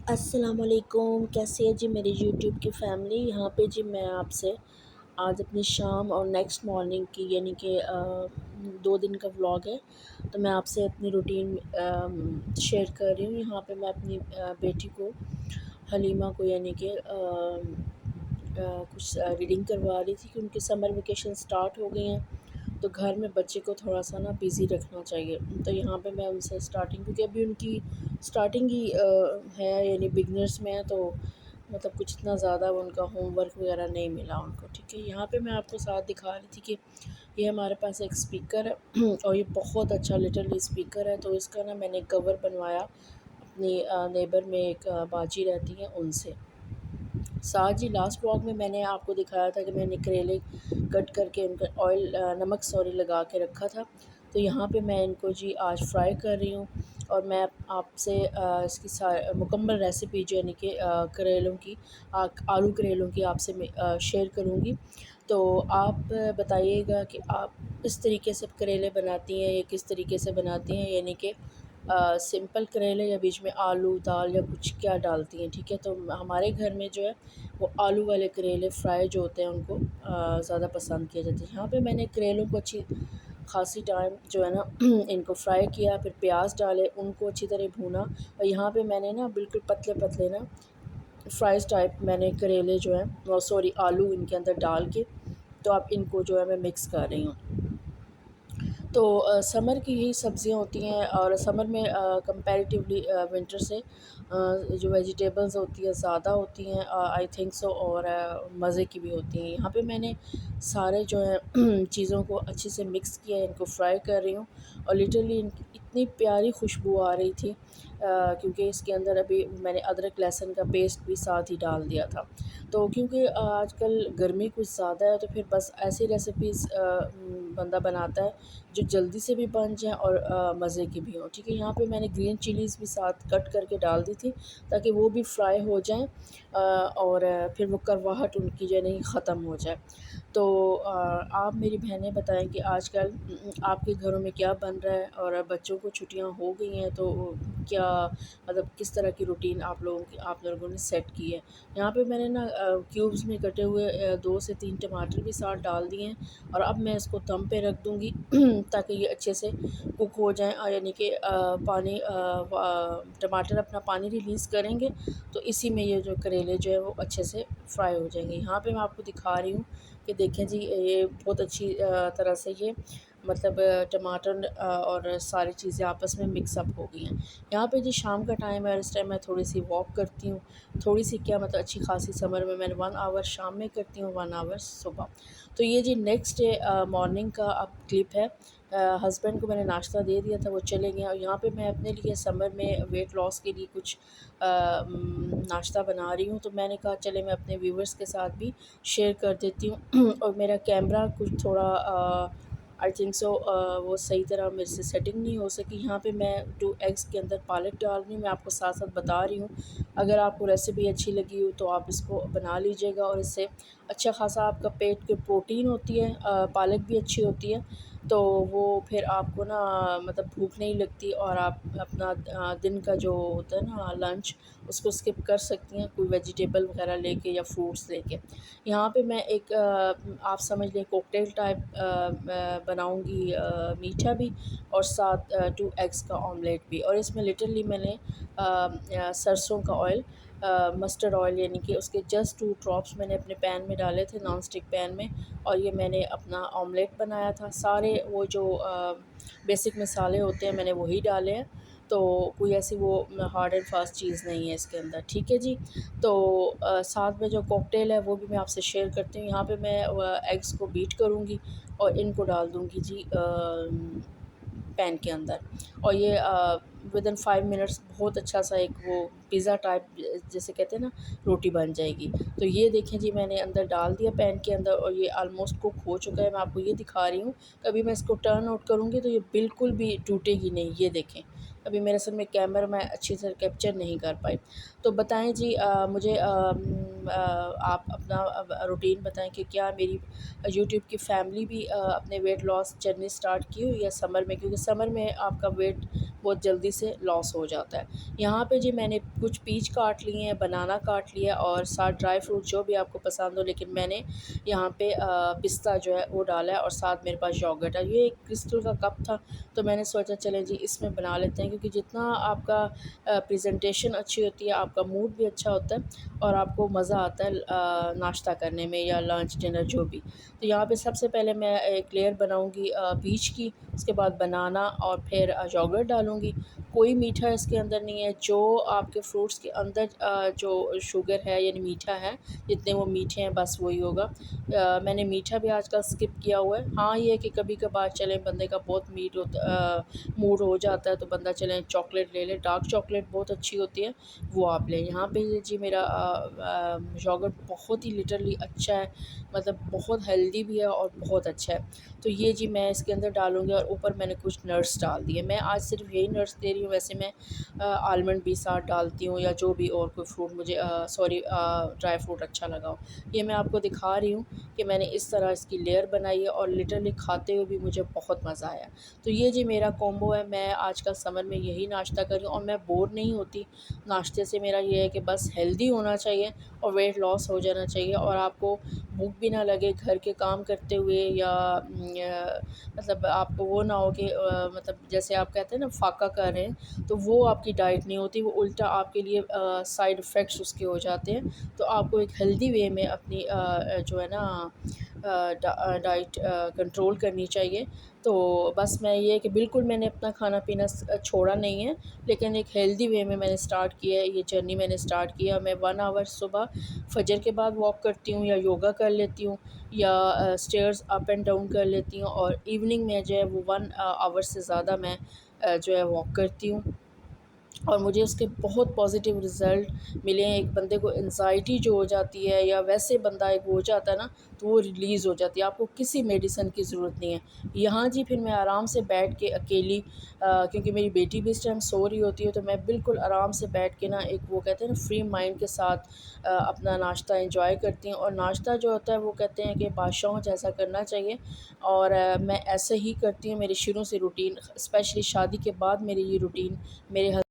अस्सलामुअलैकुम, कैसे है जी मेरी यूट्यूब की फैमिली। यहाँ पे जी मैं आपसे आज अपनी शाम और नेक्स्ट मॉर्निंग की यानी कि 2 दिन का व्लॉग है। तो मैं आपसे अपनी रूटीन शेयर कर रही हूँ। यहाँ पे मैं अपनी बेटी को, हलीमा को, यानी कि कुछ रीडिंग करवा रही थी कि उनकी समर वेकेशन स्टार्ट हो गई हैं। तो घर में बच्चे को थोड़ा-सा ना बिज़ी रखना चाहिए। तो यहाँ पे मैं उनसे स्टार्टिंग, क्योंकि अभी उनकी स्टार्टिंग ही है, यानी बिगिनर्स में है, तो मतलब कुछ इतना ज़्यादा उनका होमवर्क वगैरह नहीं मिला उनको, ठीक है। यहाँ पे मैं आपको साथ दिखा रही थी कि ये हमारे पास एक स्पीकर है और ये बहुत अच्छा लिटिल स्पीकर है। तो इसका ना मैंने कवर बनवाया अपनी नेबर में, एक बाजी रहती हैं उनसे। साथ ही लास्ट व्लॉग में मैंने आपको दिखाया था कि मैंने करेले कट करके उनका ऑयल नमक सॉरी लगा के रखा था। तो यहाँ पे मैं इनको जी आज फ्राई कर रही हूँ और मैं आपसे इसकी मुकम्मल रेसिपी जो यानी कि करेलों की, आलू करेलों की आपसे मैं शेयर करूँगी। तो आप बताइएगा कि आप इस तरीके से करेले बनाती हैं या किस तरीके से बनाती हैं, यानी कि सिंपल करेले या बीच में आलू, दाल या कुछ क्या डालती हैं, ठीक है। तो हमारे घर में जो है वो आलू वाले करेले फ्राई जो होते हैं उनको ज़्यादा पसंद किया जाता है। यहाँ पे मैंने करेलों को अच्छी खासी टाइम जो है ना इनको फ्राई किया, फिर प्याज डाले, उनको अच्छी तरह भूना। और यहाँ पे मैंने ना बिल्कुल पतले पतले ना फ्राइज़ टाइप मैंने करेले जो हैं वो सॉरी आलू इनके अंदर डाल के, तो अब इनको जो है मैं मिक्स कर रही हूँ। तो समर की यही सब्ज़ियाँ होती हैं और समर में कंपैरेटिवली विंटर से जो वेजिटेबल्स होती हैं ज़्यादा होती हैं, आई थिंक सो, और मज़े की भी होती हैं। यहाँ पे मैंने सारे जो है चीज़ों को अच्छे से मिक्स किया है, इनको फ्राई कर रही हूँ। और लिटरली इनकी इतनी प्यारी खुशबू आ रही थी क्योंकि इसके अंदर अभी मैंने अदरक लहसुन का पेस्ट भी साथ ही डाल दिया था। तो क्योंकि आजकल गर्मी कुछ ज़्यादा है, तो फिर बस ऐसी रेसिपीज़ बंदा बनाता है जो जल्दी से भी बन जाएँ और मज़े की भी हों, ठीक है। यहाँ पे मैंने ग्रीन चिलीज़ भी साथ कट करके डाल दी थी ताकि वो भी फ्राई हो जाएँ और फिर वो करवाहट उनकी जो है नहीं ख़त्म हो जाए। तो आप मेरी बहनें बताएँ कि आजकल आपके घरों में क्या बन रहा है, और बच्चों को छुट्टियाँ हो गई हैं तो क्या मतलब किस तरह की रूटीन आप लोगों ने सेट की है। यहाँ पे मैंने ना क्यूब्स में कटे हुए 2 से 3 टमाटर भी साथ डाल दिए हैं और अब मैं इसको दम पे रख दूँगी ताकि ये अच्छे से कुक हो जाएँ, यानी कि टमाटर अपना पानी रिलीज़ करेंगे तो इसी में ये जो करेले जो है वो अच्छे से फ्राई हो जाएंगे। यहाँ पे मैं आपको दिखा रही हूँ कि देखें जी, ये बहुत अच्छी तरह से ये मतलब टमाटर और सारी चीज़ें आपस में मिक्सअप हो गई हैं। यहाँ पे जी शाम का टाइम है और इस टाइम मैं थोड़ी सी वॉक करती हूँ। थोड़ी सी क्या मतलब अच्छी खासी समर में मैंने 1 आवर शाम में करती हूँ, 1 आवर सुबह। तो ये जी नेक्स्ट डे मॉर्निंग का अब क्लिप है। हस्बैंड को मैंने नाश्ता दे दिया था, वो चले गए और यहाँ पे मैं अपने लिए समर में वेट लॉस के लिए कुछ नाश्ता बना रही हूँ। तो मैंने कहा चले मैं अपने व्यूवर्स के साथ भी शेयर कर देती हूँ और मेरा कैमरा कुछ थोड़ा आई थिंक सो वो सही तरह मेरे से सेटिंग नहीं हो सकी। यहाँ पे मैं 2 एग्स के अंदर पालक डाल रही हूँ, मैं आपको साथ साथ बता रही हूँ। अगर आपको रेसिपी अच्छी लगी हो तो आप इसको बना लीजिएगा और इससे अच्छा खासा आपका पेट की प्रोटीन होती है, पालक भी अच्छी होती है, तो वो फिर आपको ना मतलब भूख नहीं लगती और आप अपना दिन का जो होता है ना लंच, उसको स्किप कर सकती हैं कोई वेजिटेबल वगैरह लेके या फ्रूट्स लेके। यहाँ पे मैं एक आप समझ लें कॉकटेल टाइप बनाऊँगी, मीठा भी और साथ 2 एग्स का ऑमलेट भी, और इसमें लिटरली मैंने सरसों का ऑयल, मस्टर्ड ऑयल, यानी कि उसके जस्ट 2 ड्रॉप्स मैंने अपने पैन में डाले थे, नॉन स्टिक पैन में, और ये मैंने अपना ऑमलेट बनाया था। सारे वो जो बेसिक मसाले होते हैं मैंने वही डाले हैं, तो कोई ऐसी वो हार्ड एंड फास्ट चीज़ नहीं है इसके अंदर, ठीक है जी। तो साथ में जो कॉकटेल है वो भी मैं आपसे शेयर करती हूँ। यहाँ पे मैं एग्स को बीट करूँगी और इनको डाल दूँगी जी पैन के अंदर, और ये विदिन 5 मिनट्स बहुत अच्छा सा एक वो पिज़्ज़ा टाइप जैसे कहते हैं ना रोटी बन जाएगी। तो ये देखें जी मैंने अंदर डाल दिया पैन के अंदर और ये ऑलमोस्ट कुक हो चुका है। मैं आपको ये दिखा रही हूँ, कभी मैं इसको टर्न आउट करूँगी तो ये बिल्कुल भी टूटेगी नहीं, ये देखें। अभी मेरे असल में कैमरा मैं अच्छी तरह कैप्चर नहीं कर पाई। तो बताएँ जी मुझे आप अपना रूटीन बताएँ कि क्या मेरी यूट्यूब की फैमिली भी अपने वेट लॉस जर्नी स्टार्ट की हुई है समर में, क्योंकि समर में आपका वेट बहुत जल्दी से लॉस हो जाता है। यहाँ पे जी मैंने कुछ पीच काट लिए हैं, बनाना काट लिया और साथ ड्राई फ्रूट जो भी आपको पसंद हो, लेकिन मैंने यहाँ पे पिस्ता जो है वो डाला है और साथ मेरे पास योगर्ट है। ये एक क्रिस्टल का कप था, तो मैंने सोचा चलें जी इसमें बना लेते हैं, क्योंकि जितना आपका प्रेजेंटेशन अच्छी होती है, आपका मूड भी अच्छा होता है और आपको मज़ा आता है नाश्ता करने में या लंच डिनर जो भी। तो यहाँ पे सबसे पहले मैं एक लेयर बनाऊँगी पीच की, उसके बाद बनाना और फिर योगर्ट डालूँगी। कोई मीठा इसके अंदर नहीं है, जो आपके फ्रूट्स के अंदर जो शुगर है यानी मीठा है, जितने वो मीठे हैं बस वही होगा। मैंने मीठा भी आजकल स्किप किया हुआ है। हाँ, ये है कि कभी-कभार चलें बंदे का बहुत मूड हो जाता है तो बंदा चलें चॉकलेट ले ले, डार्क चॉकलेट बहुत अच्छी होती है, वो आप लें। यहाँ पे ये जी मेरा योगर्ट बहुत ही लिटरली अच्छा है, मतलब बहुत हेल्दी भी है और बहुत अच्छा है। तो ये जी मैं इसके अंदर डालूँगी और ऊपर मैंने कुछ नट्स डाल दिए। मैं आज सिर्फ यही नट्स दे रही हूँ, वैसे मैं आलमंड भी साथ डालती हूँ या जो भी और कोई फ्रूट मुझे ड्राई फ्रूट अच्छा लगा हो। ये मैं आपको दिखा रही हूँ कि मैंने इस तरह इसकी लेयर बनाई है और लिटरली खाते हुए भी मुझे बहुत मज़ा आया। तो ये जी मेरा कॉम्बो है, मैं आजकल समर में यही नाश्ता कर रही हूँ और मैं बोर नहीं होती नाश्ते से। मेरा ये है कि बस हेल्दी होना चाहिए और वेट लॉस हो जाना चाहिए और आपको भूख भी ना लगे घर के काम करते हुए, या मतलब आपको वो ना हो कि मतलब जैसे आप कहते हैं ना फाका कर रहे हैं, तो वो आपकी डाइट नहीं होती, वो उल्टा आपके लिए साइड इफ़ेक्ट्स उसके हो जाते हैं। तो आपको एक हेल्दी वे में अपनी जो है ना डाइट कंट्रोल करनी चाहिए। तो बस मैं ये है कि बिल्कुल मैंने अपना खाना पीना छोड़ा नहीं है, लेकिन एक हेल्दी वे में मैंने स्टार्ट किया है, ये जर्नी मैंने स्टार्ट किया। मैं 1 आवर सुबह फजर के बाद वॉक करती हूँ या योगा कर लेती हूँ या स्टेयर्स अप एंड डाउन कर लेती हूँ, और इवनिंग में जो है वो 1 आवर से ज़्यादा मैं जो है वॉक करती हूँ और मुझे उसके बहुत पॉजिटिव रिज़ल्ट मिले हैं। एक बंदे को एंग्ज़ायटी जो हो जाती है या वैसे बंदा एक हो जाता है ना, तो वो रिलीज़ हो जाती है, आपको किसी मेडिसिन की ज़रूरत नहीं है। यहाँ जी फिर मैं आराम से बैठ के अकेली क्योंकि मेरी बेटी भी इस टाइम सो रही होती है, तो मैं बिल्कुल आराम से बैठ के ना एक वो कहते हैं ना फ्री माइंड के साथ अपना नाश्ता एंजॉय करती हूँ। और नाश्ता जो होता है वो कहते हैं कि बादशाहों जैसा करना चाहिए, और मैं ऐसे ही करती हूँ। मेरी शुरू से रूटीन, स्पेशली शादी के बाद मेरी ये रूटीन मेरे